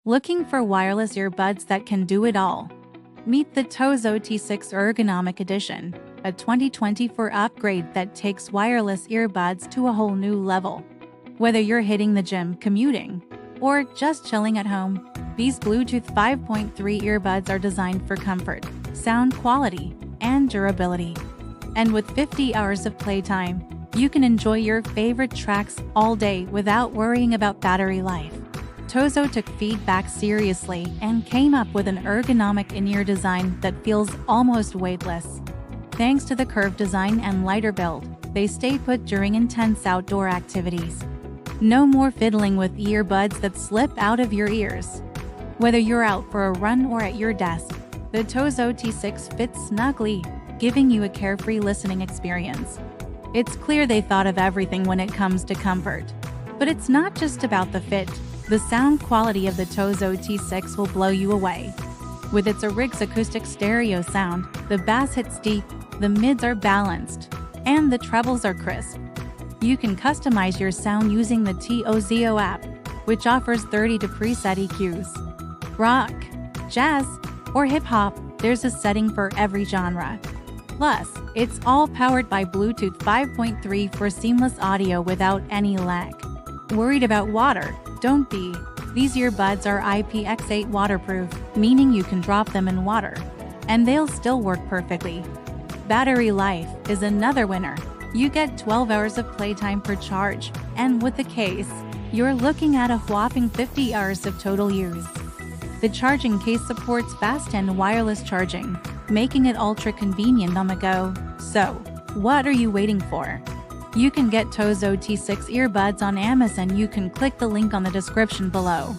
Looking for wireless earbuds that can do it all? Meet the TOZO T6 Ergonomic Edition, a 2024 upgrade that takes wireless earbuds to a whole new level. Whether you're hitting the gym, commuting, or just chilling at home, these Bluetooth 5.3 earbuds are designed for comfort, sound quality, and durability. And with 50 hours of playtime, you can enjoy your favorite tracks all day without worrying about battery life. TOZO took feedback seriously and came up with an ergonomic in-ear design that feels almost weightless. Thanks to the curved design and lighter build, they stay put during intense outdoor activities. No more fiddling with earbuds that slip out of your ears. Whether you're out for a run or at your desk, the TOZO T6 fits snugly, giving you a carefree listening experience. It's clear they thought of everything when it comes to comfort. But it's not just about the fit. The sound quality of the TOZO T6 will blow you away. With its RIGS acoustic stereo sound, the bass hits deep, the mids are balanced, and the trebles are crisp. You can customize your sound using the TOZO app, which offers 30 preset EQs. Rock, jazz, or hip-hop, there's a setting for every genre. Plus, it's all powered by Bluetooth 5.3 for seamless audio without any lag. Worried about water? Don't be. These earbuds are IPX8 waterproof, meaning you can drop them in water, and they'll still work perfectly. Battery life is another winner. You get 12 hours of playtime per charge, and with the case, you're looking at a whopping 50 hours of total use. The charging case supports fast and wireless charging, making it ultra convenient on the go. So, what are you waiting for? You can get TOZO T6 earbuds on Amazon. You can click the link on the description below.